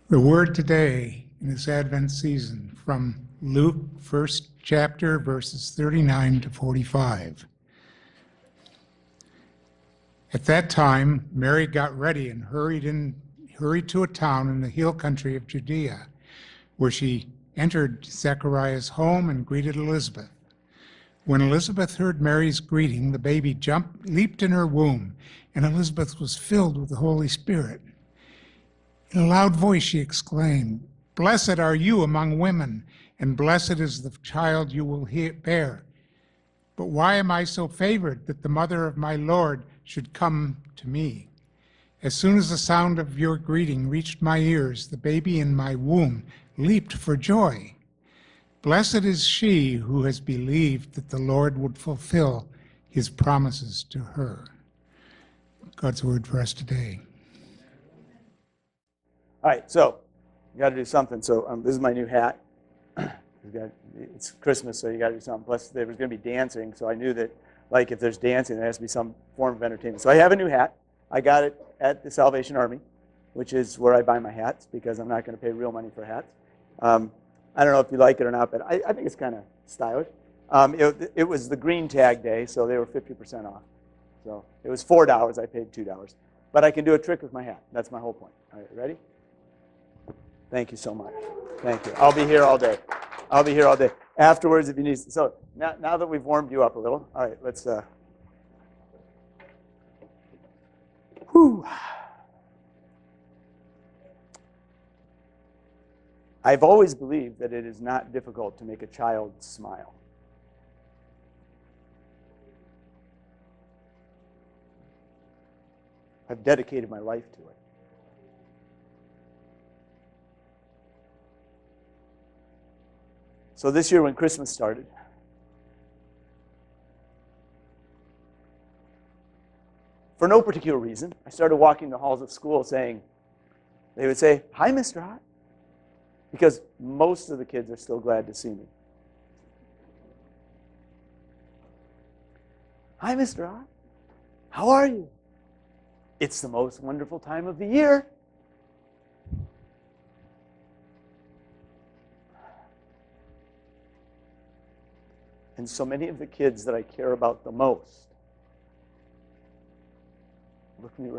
The word today in this Advent season from Luke, first chapter, verses 39 to 45. At that time, Mary got ready and hurried to a town in the hill country of Judea, where she entered Zechariah's home and greeted Elizabeth. When Elizabeth heard Mary's greeting, the baby leaped in her womb, and Elizabeth was filled with the Holy Spirit. In a loud voice she exclaimed, "Blessed are you among women, and blessed is the child you will bear. But why am I so favored that the mother of my Lord should come to me? As soon as the sound of your greeting reached my ears, the baby in my womb leaped for joy. Blessed is she who has believed that the Lord would fulfill his promises to her." God's word for us today. All right, so you got to do something. So this is my new hat. It's Christmas, so you got to do something. Plus, there was going to be dancing, so I knew that, like, if there's dancing, there has to be some form of entertainment. So I have a new hat. I got it at the Salvation Army, which is where I buy my hats because I'm not going to pay real money for hats. I don't know if you like it or not, but I think it's kind of stylish. It was the green tag day, so they were 50% off. So it was $4. I paid $2. But I can do a trick with my hat. That's my whole point. All right, ready? Thank you so much. Thank you. I'll be here all day. I'll be here all day. Afterwards, if you need. So now that we've warmed you up a little, all right, let's. Whew. I've always believed that it is not difficult to make a child smile. I've dedicated my life to it. So this year when Christmas started, for no particular reason, I started walking the halls of school saying, they would say, "Hi, Mr. Hott," because most of the kids are still glad to see me. "Hi, Mr. Hott. How are you? It's the most wonderful time of the year." And so many of the kids that I care about the most look me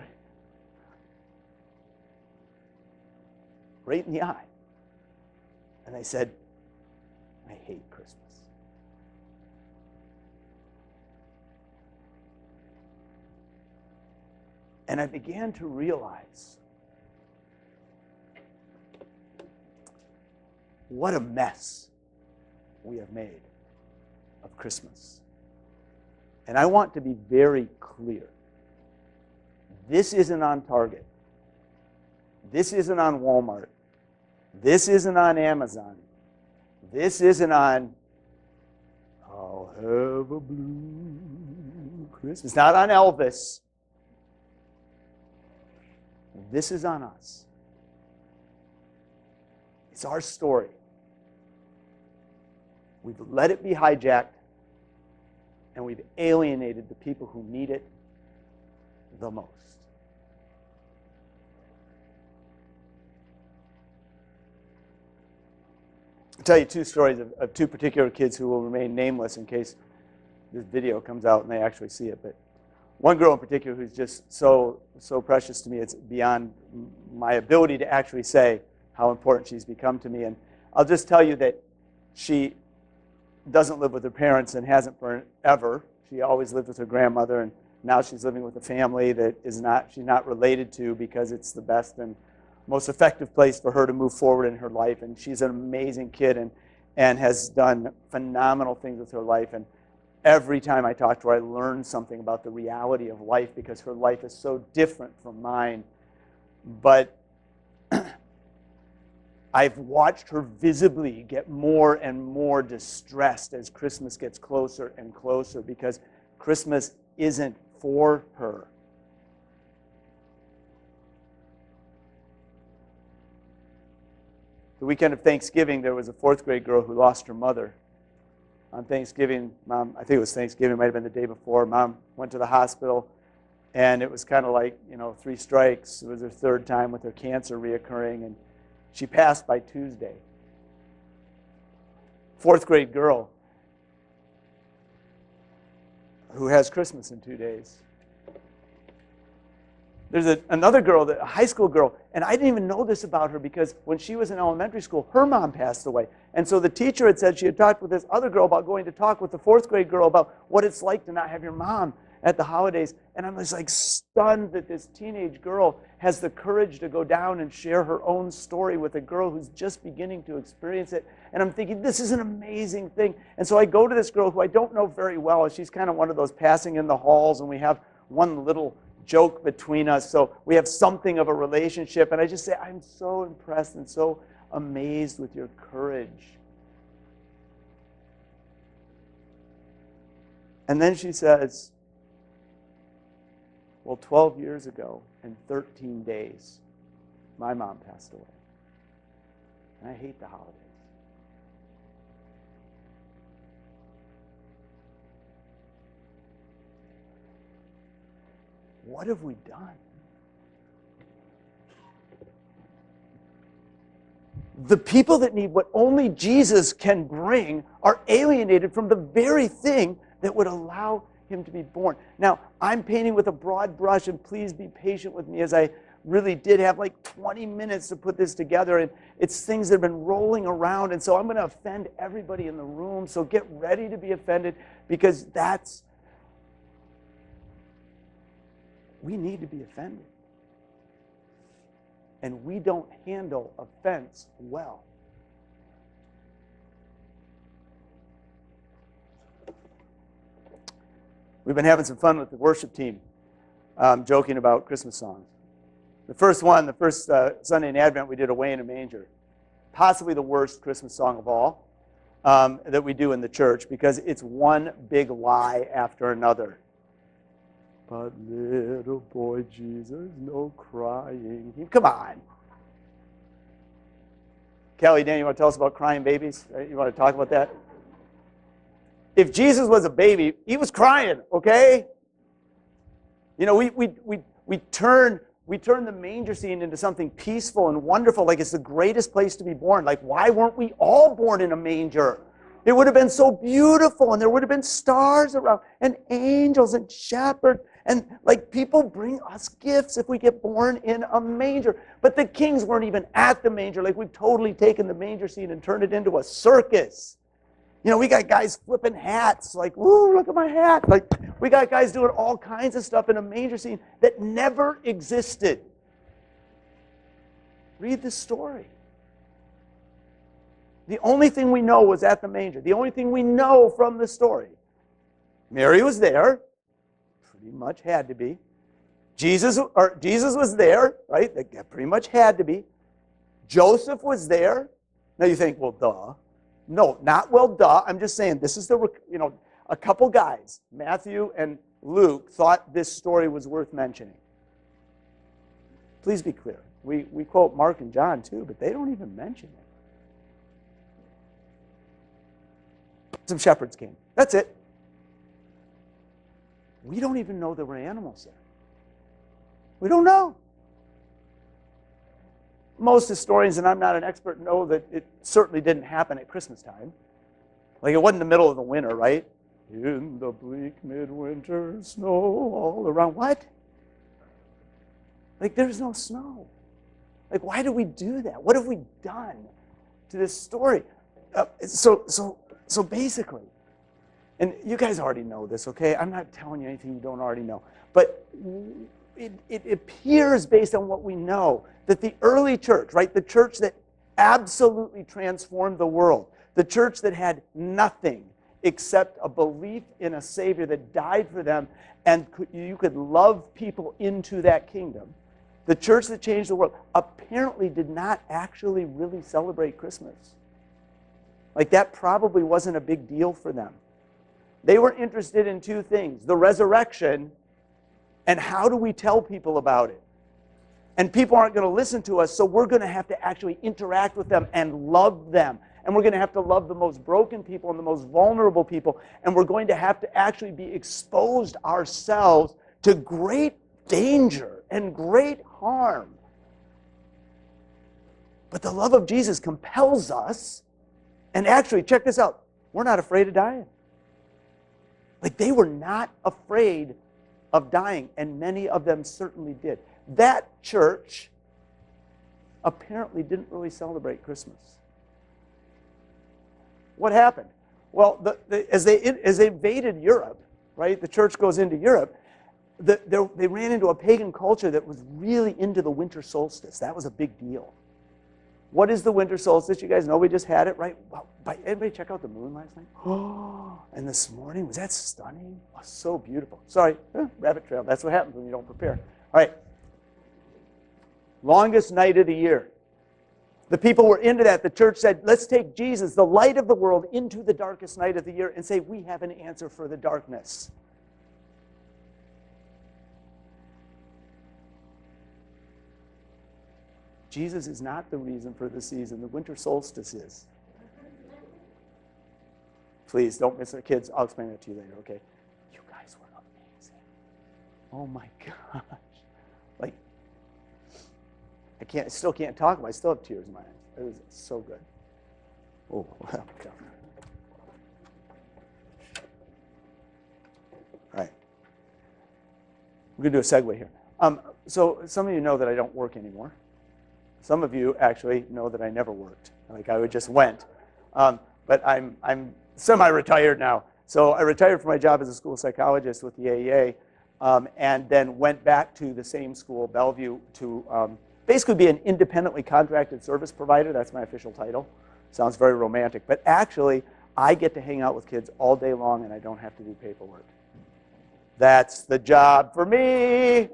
right in the eye. And they said, "I hate Christmas." And I began to realize what a mess we have made of Christmas. And I want to be very clear. This isn't on Target. This isn't on Walmart. This isn't on Amazon. This isn't on "I'll Have a Blue Christmas." It's not on Elvis. This is on us. It's our story. We've let it be hijacked, and we've alienated the people who need it the most. I'll tell you two stories of two particular kids who will remain nameless in case this video comes out and they actually see it. But one girl in particular who's just so precious to me, it's beyond my ability to actually say how important she's become to me. And I'll just tell you that she doesn't live with her parents and hasn't forever. She always lived with her grandmother, and now she's living with a family that she's not related to because it's the best and most effective place for her to move forward in her life. And she's an amazing kid and has done phenomenal things with her life. And every time I talk to her, I learn something about the reality of life because her life is so different from mine. But I've watched her visibly get more and more distressed as Christmas gets closer and closer because Christmas isn't for her. The weekend of Thanksgiving, there was a fourth grade girl who lost her mother. On Thanksgiving, Mom, I think it was Thanksgiving, it might have been the day before, Mom went to the hospital, and it was kind of like, 3 strikes. It was her third time with her cancer reoccurring, and She passed by Tuesday. Fourth grade girl who has Christmas in 2 days. There's another girl, a high school girl, and I didn't even know this about her because when she was in elementary school, her mom passed away. And so the teacher had said she had talked with this other girl about going to talk with the fourth grade girl about what it's like to not have your mom at the holidays. And I was like stunned that this teenage girl has the courage to go down and share her own story with a girl who's just beginning to experience it. And I'm thinking, this is an amazing thing. And so I go to this girl who I don't know very well. She's kind of one of those passing in the halls, and we have one little joke between us, so we have something of a relationship. And I just say, I'm so impressed and so amazed with your courage. And then she says, well, 12 years ago and 13 days, my mom passed away. And I hate the holidays. What have we done? The people that need what only Jesus can bring are alienated from the very thing that would allow him to be born. Now, I'm painting with a broad brush, and please be patient with me as I really did have like 20 minutes to put this together, and it's things that have been rolling around, and so I'm going to offend everybody in the room, so get ready to be offended, because we need to be offended. And we don't handle offense well. We've been having some fun with the worship team, joking about Christmas songs. The first Sunday in Advent, we did Away in a Manger. Possibly the worst Christmas song of all that we do in the church, because it's one big lie after another. But little boy Jesus, no crying. Come on. Kelly, Dan, you want to tell us about crying babies? You want to talk about that? If Jesus was a baby, he was crying, okay? You know, we turn the manger scene into something peaceful and wonderful, like it's the greatest place to be born. Like, why weren't we all born in a manger? It would have been so beautiful, and there would have been stars around, and angels and shepherds, and like people bring us gifts if we get born in a manger. But the kings weren't even at the manger. Like, we've totally taken the manger scene and turned it into a circus. You know, we got guys flipping hats, like, woo, look at my hat. Like, we got guys doing all kinds of stuff in a manger scene that never existed. Read the story. The only thing we know was at the manger. The only thing we know from the story. Mary was there. Pretty much had to be. Jesus was there, right? That pretty much had to be. Joseph was there. Now you think, well, duh. No, not well, duh. I'm just saying this is a couple guys, Matthew and Luke, thought this story was worth mentioning. Please be clear. We quote Mark and John too, but they don't even mention it. Some shepherds came. That's it. We don't even know there were animals there. We don't know. Most historians, and I'm not an expert, know that it certainly didn't happen at Christmas time. Like, it wasn't the middle of the winter, right? In the bleak midwinter, snow all around. What? Like, there's no snow. Like, why do we do that? What have we done to this story? So basically, and you guys already know this, okay? I'm not telling you anything you don't already know. But it appears, based on what we know, that the early church, right, the church that absolutely transformed the world, the church that had nothing except a belief in a Savior that died for them, and you could love people into that kingdom, the church that changed the world apparently did not actually really celebrate Christmas. Like, that probably wasn't a big deal for them. They were interested in two things: the resurrection, and how do we tell people about it? And people aren't going to listen to us, so we're going to have to actually interact with them and love them. And we're going to have to love the most broken people and the most vulnerable people. And we're going to have to actually be exposed ourselves to great danger and great harm. But the love of Jesus compels us. And actually, check this out. We're not afraid of dying. Like, they were not afraid of dying, and many of them certainly did. That church apparently didn't really celebrate Christmas. What happened? Well, as they invaded Europe, right, the church goes into Europe, they ran into a pagan culture that was really into the winter solstice. That was a big deal. What is the winter solstice? You guys know we just had it, right? Wow. Anybody check out the moon last night? Oh, and this morning, was that stunning? Oh, so beautiful. Sorry, rabbit trail. That's what happens when you don't prepare. All right. Longest night of the year. The people were into that. The church said, let's take Jesus, the light of the world, into the darkest night of the year and say, we have an answer for the darkness. Jesus is not the reason for the season. The winter solstice is. Please don't miss it. Kids, I'll explain it to you later, okay? You guys were amazing. Oh my gosh. Like, I still can't talk about it. I still have tears in my eyes. It was so good. Oh, well, all right. We're going to do a segue here. So some of you know that I don't work anymore. Some of you actually know that I never worked. Like, I just went. But I'm semi-retired now. So I retired from my job as a school psychologist with the AEA, and then went back to the same school, Bellevue, to basically be an independently contracted service provider. That's my official title. Sounds very romantic. But actually, I get to hang out with kids all day long, and I don't have to do paperwork. That's the job for me.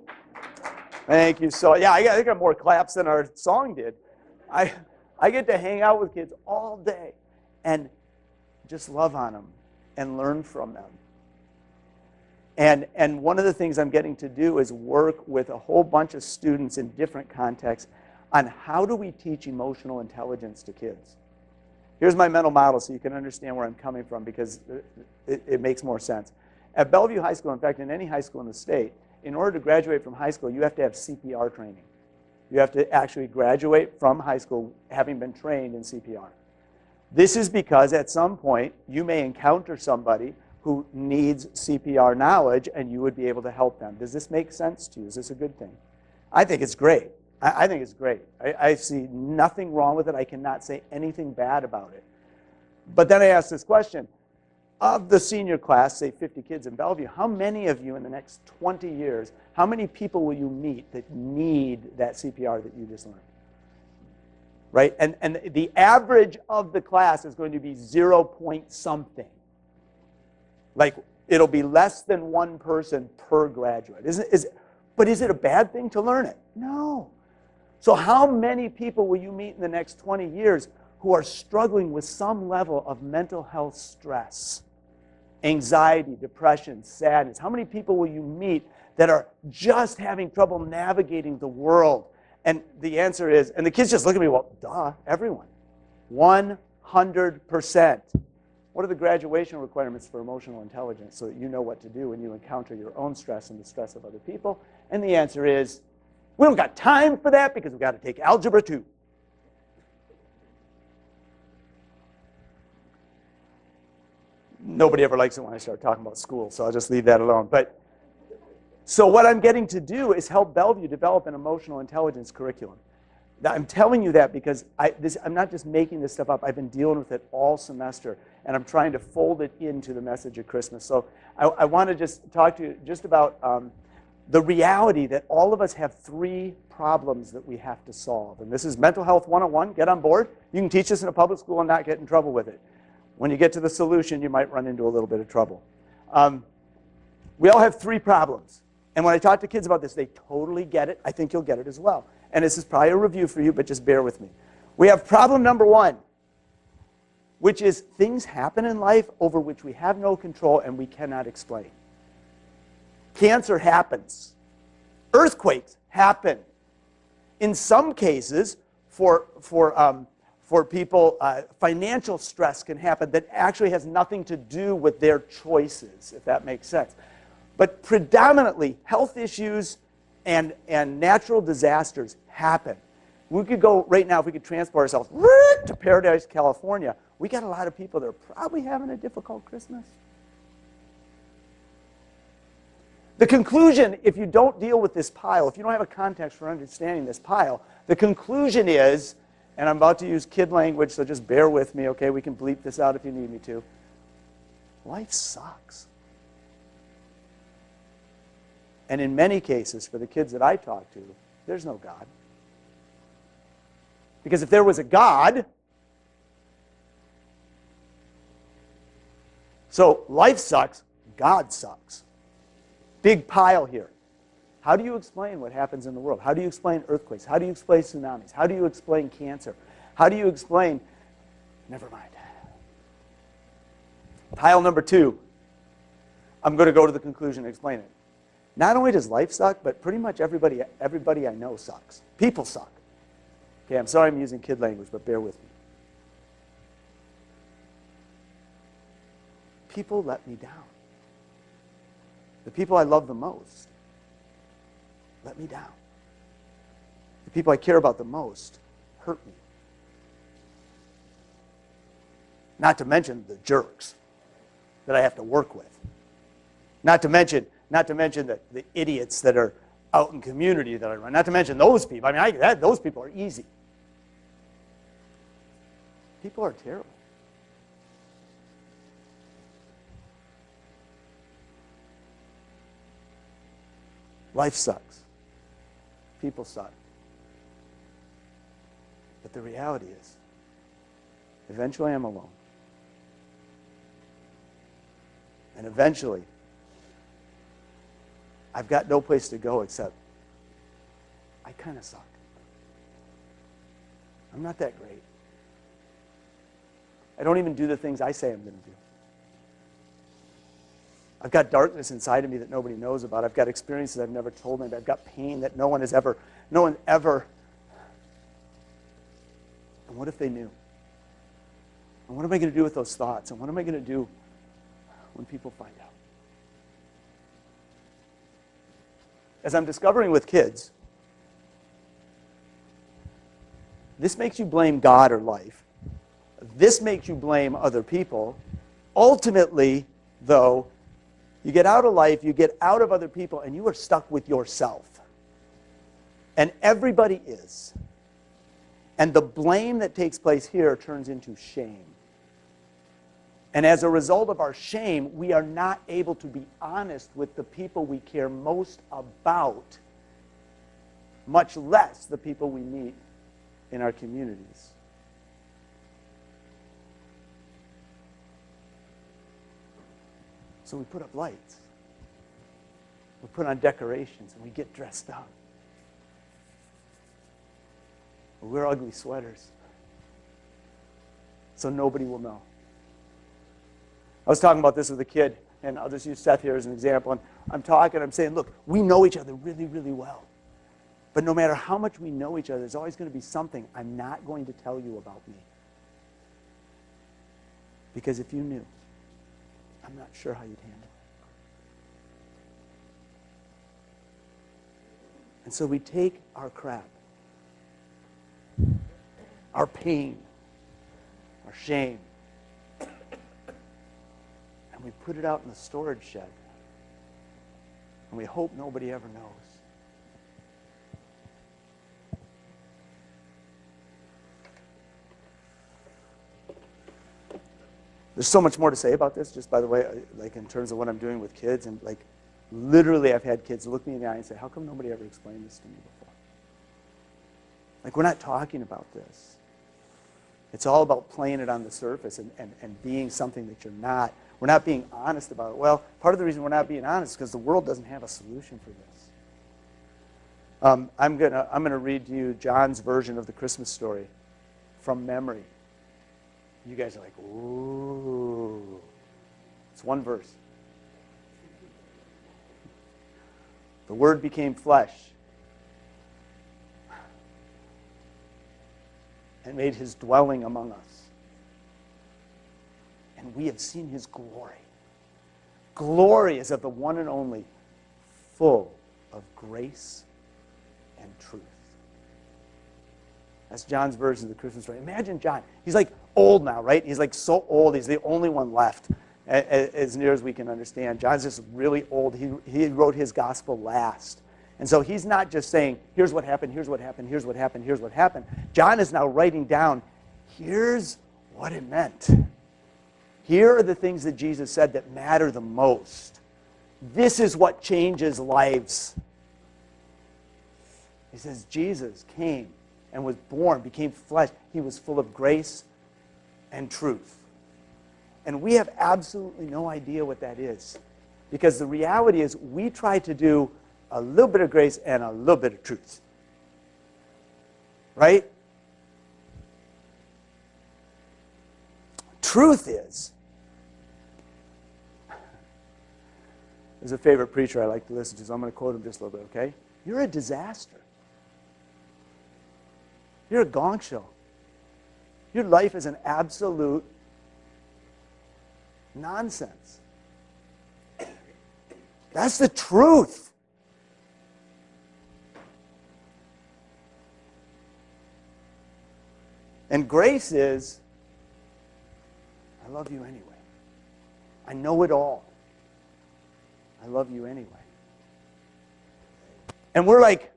Thank you. So, yeah, I got more claps than our song did. I get to hang out with kids all day and just love on them and learn from them. And one of the things I'm getting to do is work with a whole bunch of students in different contexts on how do we teach emotional intelligence to kids. Here's my mental model so you can understand where I'm coming from, because it makes more sense. At Bellevue High School, in fact, in any high school in the state, in order to graduate from high school, you have to have CPR training. You have to actually graduate from high school having been trained in CPR. This is because at some point you may encounter somebody who needs CPR knowledge, and you would be able to help them. Does this make sense to you? Is this a good thing? I think it's great. I think it's great. I see nothing wrong with it. I cannot say anything bad about it. But then I ask this question. Of the senior class, say 50 kids in Bellevue, how many of you in the next 20 years, how many people will you meet that need that CPR that you just learned? Right? And the average of the class is going to be 0 point something. Like, it'll be less than one person per graduate. But is it a bad thing to learn it? No. So how many people will you meet in the next 20 years who are struggling with some level of mental health stress, anxiety, depression, sadness? How many people will you meet that are just having trouble navigating the world? And the answer is, and the kids just look at me, well, duh, everyone. 100%. What are the graduation requirements for emotional intelligence so that you know what to do when you encounter your own stress and the stress of other people? And the answer is, we don't got time for that because we've got to take Algebra 2. Nobody ever likes it when I start talking about school, so I'll just leave that alone. But so what I'm getting to do is help Bellevue develop an emotional intelligence curriculum. Now, I'm telling you that because I'm not just making this stuff up. I've been dealing with it all semester, and I'm trying to fold it into the message of Christmas. So I want to just talk to you just about the reality that all of us have 3 problems that we have to solve. And this is Mental Health 101. Get on board. You can teach this in a public school and not get in trouble with it. When you get to the solution, you might run into a little bit of trouble. We all have 3 problems. And when I talk to kids about this, they totally get it. I think you'll get it as well. And this is probably a review for you, but just bear with me. We have problem number 1, which is things happen in life over which we have no control and we cannot explain. Cancer happens. Earthquakes happen. In some cases, for people, financial stress can happen that actually has nothing to do with their choices, if that makes sense. But predominantly, health issues and natural disasters happen. We could go right now, if we could transport ourselves to Paradise, California, we got a lot of people that are probably having a difficult Christmas. The conclusion, if you don't deal with this pile, if you don't have a context for understanding this pile, the conclusion is, and I'm about to use kid language, so just bear with me, okay? We can bleep this out if you need me to. Life sucks. And in many cases, for the kids that I talk to, there's no God. Because if there was a God, so life sucks, God sucks. Big pile here. How do you explain what happens in the world? How do you explain earthquakes? How do you explain tsunamis? How do you explain cancer? How do you explain... Never mind. Pile number 2. I'm going to go to the conclusion and explain it. Not only does life suck, but pretty much everybody I know sucks. People suck. Okay, I'm sorry I'm using kid language, but bear with me. People let me down. The people I love the most let me down. The people I care about the most hurt me. Not to mention the jerks that I have to work with. Not to mention the idiots that are out in community that I run. Not to mention those people. I mean, those people are easy. People are terrible. Life sucks. People suck. But the reality is, eventually I'm alone. And eventually, I've got no place to go except I kind of suck. I'm not that great. I don't even do the things I say I'm going to do. I've got darkness inside of me that nobody knows about. I've got experiences I've never told anybody. I've got pain that no one ever. And what if they knew? And what am I going to do with those thoughts? And what am I going to do when people find out? As I'm discovering with kids, this makes you blame God or life. This makes you blame other people. Ultimately, though, you get out of life, you get out of other people, and you are stuck with yourself. And everybody is. And the blame that takes place here turns into shame. And as a result of our shame, we are not able to be honest with the people we care most about, much less the people we meet in our communities. So we put up lights. We put on decorations and we get dressed up. We wear ugly sweaters so nobody will know. I was talking about this with a kid, and I'll just use Seth here as an example. And I'm saying, look, we know each other really, really well. But no matter how much we know each other, there's always going to be something I'm not going to tell you about me. Because if you knew, I'm not sure how you'd handle it. And so we take our crap, our pain, our shame, and we put it out in the storage shed. And we hope nobody ever knows. There's so much more to say about this, just by the way, like in terms of what I'm doing with kids. And like literally I've had kids look me in the eye and say, how come nobody ever explained this to me before? Like, we're not talking about this. It's all about playing it on the surface and being something that you're not. We're not being honest about it. Well, part of the reason we're not being honest is because the world doesn't have a solution for this. I'm gonna read to you John's version of the Christmas story from memory. You guys are like, ooh. It's one verse. The Word became flesh and made his dwelling among us. And we have seen his glory. Glory is of the one and only, full of grace and truth. That's John's version of the Christmas story. Imagine John. He's like old now, right? He's like so old. He's the only one left, as near as we can understand. John's just really old. He wrote his gospel last. And so he's not just saying, here's what happened, here's what happened, here's what happened, here's what happened. John is now writing down, here's what it meant. Here are the things that Jesus said that matter the most. This is what changes lives. He says, Jesus came and was born, became flesh. He was full of grace and truth. And we have absolutely no idea what that is. Because the reality is we try to do a little bit of grace and a little bit of truth. Right? Truth is, there's a favorite preacher I like to listen to, so I'm going to quote him just a little bit, okay? You're a disaster. You're a gong show. Your life is an absolute nonsense. That's the truth. And grace is, I love you anyway. I know it all. I love you anyway. And we're like,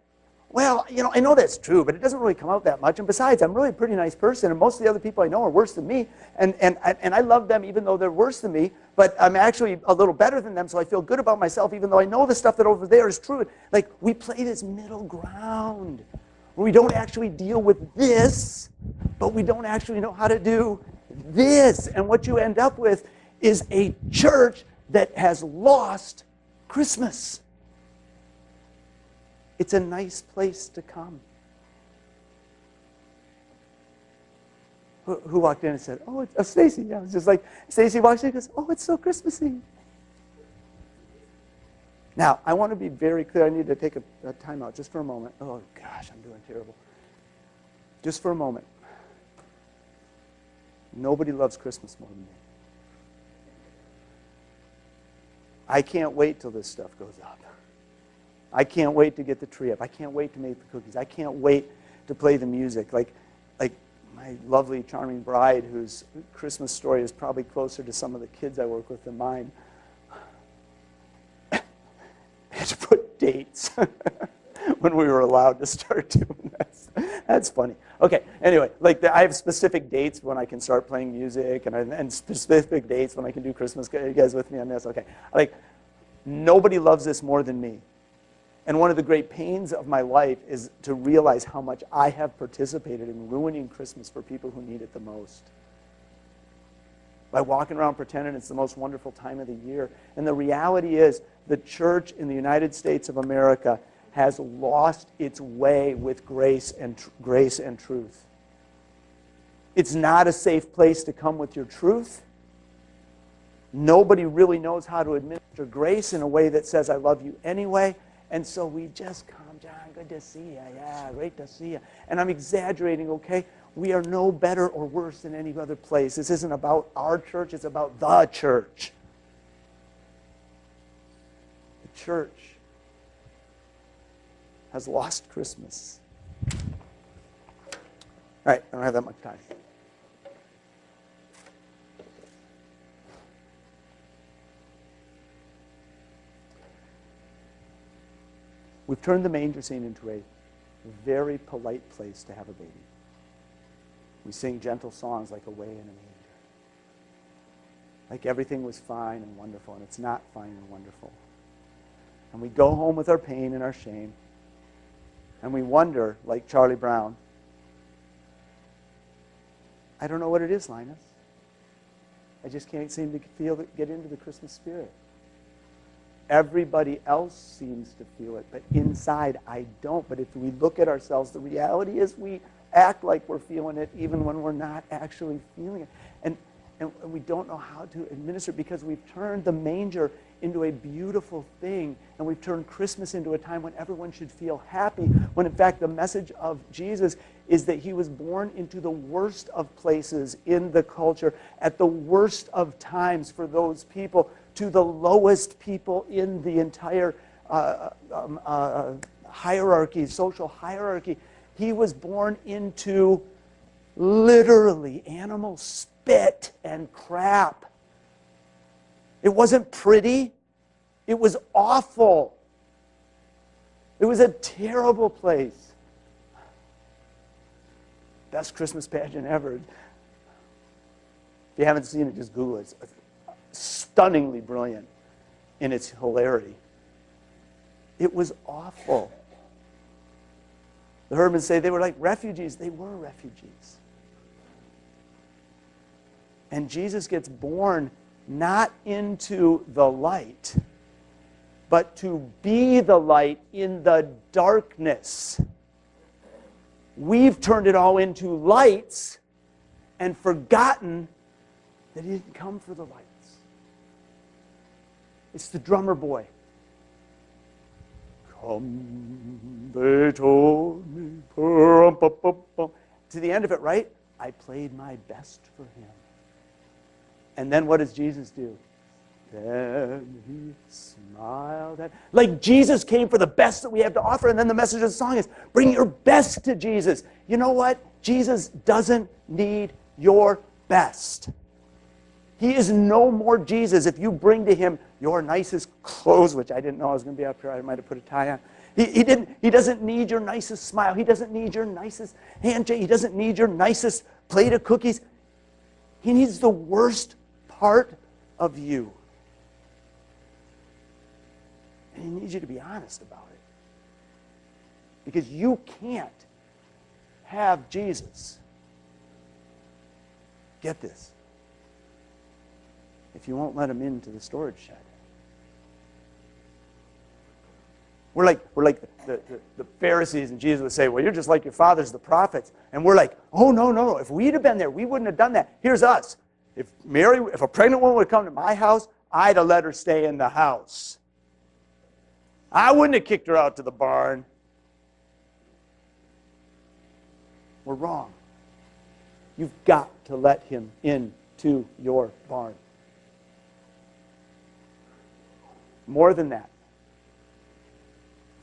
well, you know, I know that's true, but it doesn't really come out that much. And besides, I'm really a pretty nice person, and most of the other people I know are worse than me. And I love them even though they're worse than me, but I'm actually a little better than them, so I feel good about myself even though I know the stuff that over there is true. Like, we play this middle ground where we don't actually deal with this, but we don't actually know how to do this. And what you end up with is a church that has lost Christmas. It's a nice place to come. Who walked in and said, oh, it's Stacy. Yeah, I was just like, Stacy walks in and goes, oh, it's so Christmassy. Now, I want to be very clear. I need to take a time out just for a moment. Oh, gosh, I'm doing terrible. Just for a moment. Nobody loves Christmas more than me. I can't wait till this stuff goes up. I can't wait to get the tree up. I can't wait to make the cookies. I can't wait to play the music. Like my lovely, charming bride, whose Christmas story is probably closer to some of the kids I work with than mine, had to put dates when we were allowed to start doing that. That's funny. Okay, anyway, I have specific dates when I can start playing music, and specific dates when I can do Christmas. Are you guys with me on this? Okay. Nobody loves this more than me. And one of the great pains of my life is to realize how much I have participated in ruining Christmas for people who need it the most. By walking around pretending it's the most wonderful time of the year. And the reality is, the church in the United States of America has lost its way with grace and truth. It's not a safe place to come with your truth. Nobody really knows how to administer grace in a way that says, I love you anyway. And so we just come, John, good to see you. Yeah, great to see you. And I'm exaggerating, okay? We are no better or worse than any other place. This isn't about our church. It's about the church. The church has lost Christmas. All right, I don't have that much time. We've turned the manger scene into a very polite place to have a baby. We sing gentle songs like Away in a Manger. Like everything was fine and wonderful, and it's not fine and wonderful. And we go home with our pain and our shame, and we wonder, like Charlie Brown, I don't know what it is, Linus. I just can't seem to get into the Christmas spirit. Everybody else seems to feel it, but inside I don't. But if we look at ourselves, the reality is we act like we're feeling it even when we're not actually feeling it. And we don't know how to administer it because we've turned the manger into a beautiful thing, and we've turned Christmas into a time when everyone should feel happy, when in fact the message of Jesus is that he was born into the worst of places in the culture, at the worst of times for those people, to the lowest people in the entire hierarchy, social hierarchy. He was born into literally animal spit and crap. It wasn't pretty. It was awful. It was a terrible place. Best Christmas pageant ever. If you haven't seen it, just Google it. It's stunningly brilliant in its hilarity. It was awful. The Hermans say they were like refugees. They were refugees. And Jesus gets born not into the light, but to be the light in the darkness. We've turned it all into lights and forgotten that he didn't come for the lights. It's the drummer boy. Come, they told me. To the end of it, right? I played my best for him. And then what does Jesus do? Then he smiled at... Like Jesus came for the best that we have to offer, and then the message of the song is, bring your best to Jesus. You know what? Jesus doesn't need your best. He is no more Jesus if you bring to him your nicest clothes, which I didn't know I was going to be up here. I might have put a tie on. He doesn't need your nicest smile. He doesn't need your nicest handshake. He doesn't need your nicest plate of cookies. He needs the worst part of you. And he needs you to be honest about it. Because you can't have Jesus. Get this. If you won't let him into the storage shed. We're like the Pharisees, and Jesus would say, well, you're just like your fathers, the prophets. And we're like, oh, no. If we'd have been there, we wouldn't have done that. Here's us. If a pregnant woman would come to my house, I'd have let her stay in the house. I wouldn't have kicked her out to the barn. We're wrong. You've got to let him into your barn. More than that,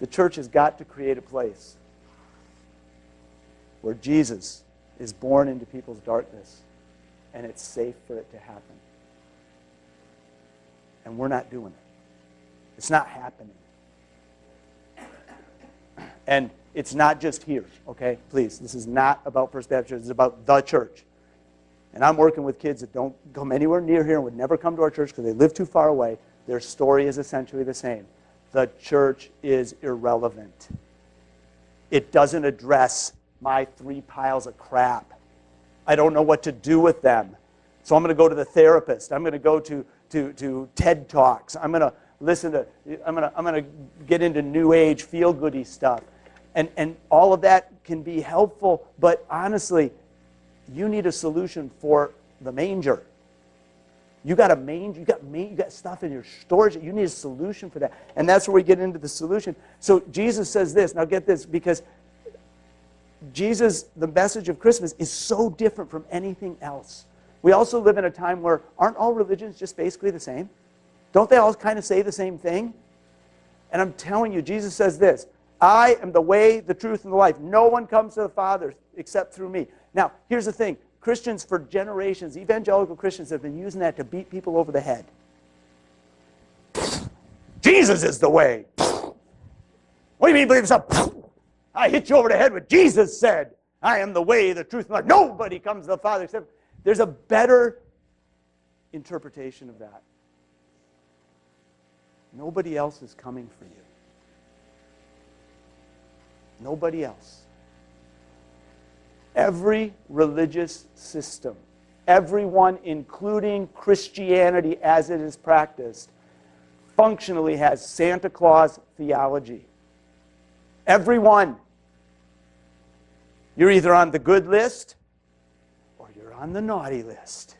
the church has got to create a place where Jesus is born into people's darkness, and it's safe for it to happen. And we're not doing it. It's not happening. And it's not just here, okay? Please, this is not about First Baptist Church. It's about the church. And I'm working with kids that don't come anywhere near here and would never come to our church because they live too far away. Their story is essentially the same. The church is irrelevant. It doesn't address my 3 piles of crap. I don't know what to do with them. So I'm going to go to the therapist. I'm going to go to TED Talks. I'm going to listen to, I'm going to get into New Age, feel-goody stuff. And all of that can be helpful, but honestly, you need a solution for the manger. You got a manger, you got stuff in your storage. You need a solution for that. And that's where we get into the solution. So Jesus says this. Now get this, because Jesus, the message of Christmas, is so different from anything else. We also live in a time where aren't all religions just basically the same? Don't they all kind of say the same thing? And I'm telling you, Jesus says this, I am the way, the truth, and the life. No one comes to the Father except through me. Now, here's the thing. Christians for generations, evangelical Christians, have been using that to beat people over the head. Jesus is the way. What do you mean believe yourself? I hit you over the head with Jesus said, I am the way, the truth, and the life. Nobody comes to the Father except... There's a better interpretation of that. Nobody else is coming for you. Nobody else. Every religious system, everyone, including Christianity as it is practiced, functionally has Santa Claus theology. Everyone. You're either on the good list or you're on the naughty list.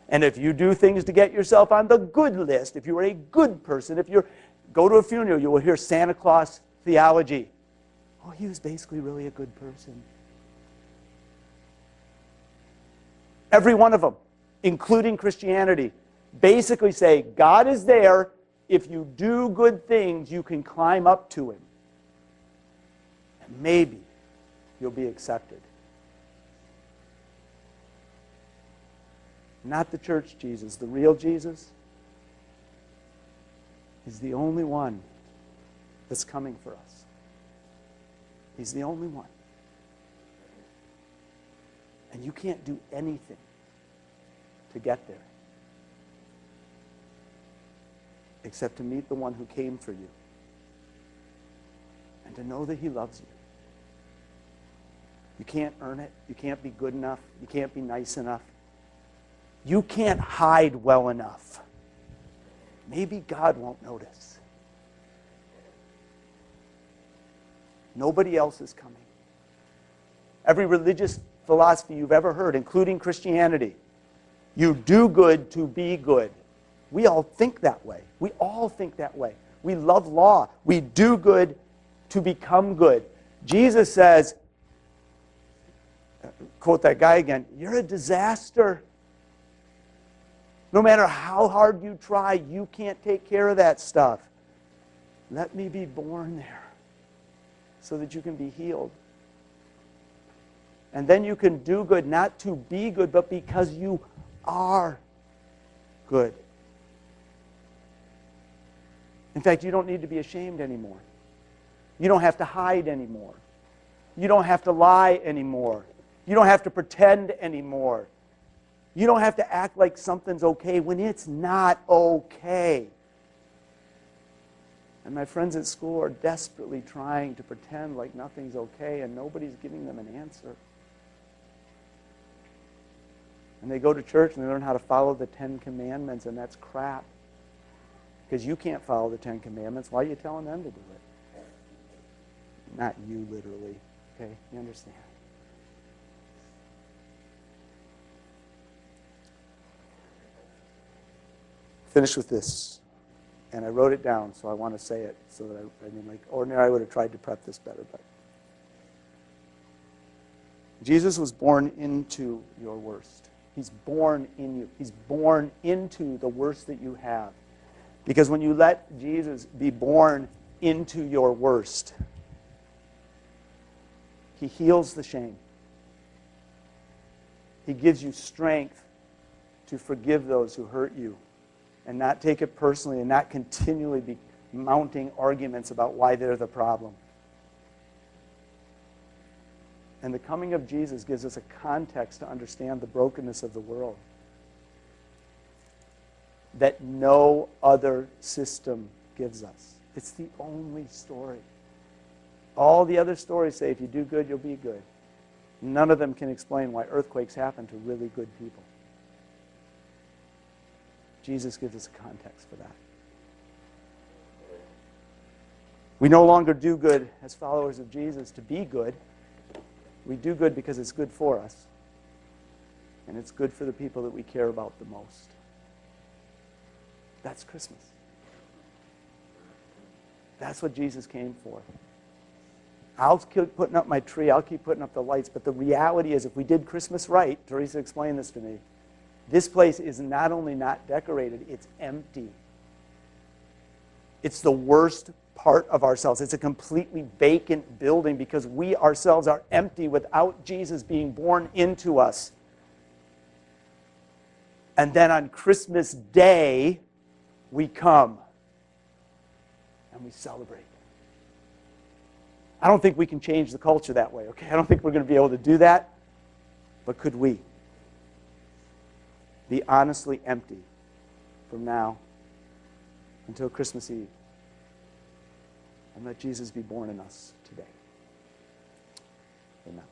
And if you do things to get yourself on the good list, if you are a good person, if you go to a funeral, you will hear Santa Claus theology. Oh, he was basically really a good person. Every one of them, including Christianity, basically say, God is there. If you do good things, you can climb up to him. And maybe, you'll be accepted. Not the church Jesus, the real Jesus. He's the only one that's coming for us. He's the only one. And you can't do anything to get there except to meet the one who came for you and to know that he loves you. You can't earn it. You can't be good enough. You can't be nice enough. You can't hide well enough. Maybe God won't notice. Nobody else is coming. Every religious philosophy you've ever heard, including Christianity, you do good to be good. We all think that way. We all think that way. We love law. We do good to become good. Jesus says, quote that guy again, you're a disaster. No matter how hard you try, you can't take care of that stuff. Let me be born there so that you can be healed. And then you can do good, not to be good, but because you are good. In fact, you don't need to be ashamed anymore. You don't have to hide anymore. You don't have to lie anymore. You don't have to pretend anymore. You don't have to act like something's okay when it's not okay. And my friends at school are desperately trying to pretend like nothing's okay, and nobody's giving them an answer. And they go to church and they learn how to follow the 10 Commandments, and that's crap. Because you can't follow the 10 Commandments. Why are you telling them to do it? Not you, literally. Okay? You understand? Finish with this. And I wrote it down, so I want to say it. So that like ordinarily I would have tried to prep this better. But Jesus was born into your worst. He's born in you. He's born into the worst that you have. Because when you let Jesus be born into your worst, he heals the shame. He gives you strength to forgive those who hurt you and not take it personally and not continually be mounting arguments about why they're the problem. And the coming of Jesus gives us a context to understand the brokenness of the world that no other system gives us. It's the only story. All the other stories say if you do good, you'll be good. None of them can explain why earthquakes happen to really good people. Jesus gives us a context for that. We no longer do good as followers of Jesus to be good. We do good because it's good for us. And it's good for the people that we care about the most. That's Christmas. That's what Jesus came for. I'll keep putting up my tree. I'll keep putting up the lights. But the reality is, if we did Christmas right, Teresa explained this to me, this place is not only not decorated, it's empty. It's the worst part of ourselves. It's a completely vacant building because we ourselves are empty without Jesus being born into us. And then on Christmas Day, we come and we celebrate. I don't think we can change the culture that way, okay? I don't think we're going to be able to do that. But could we be honestly empty from now until Christmas Eve and let Jesus be born in us today? Amen.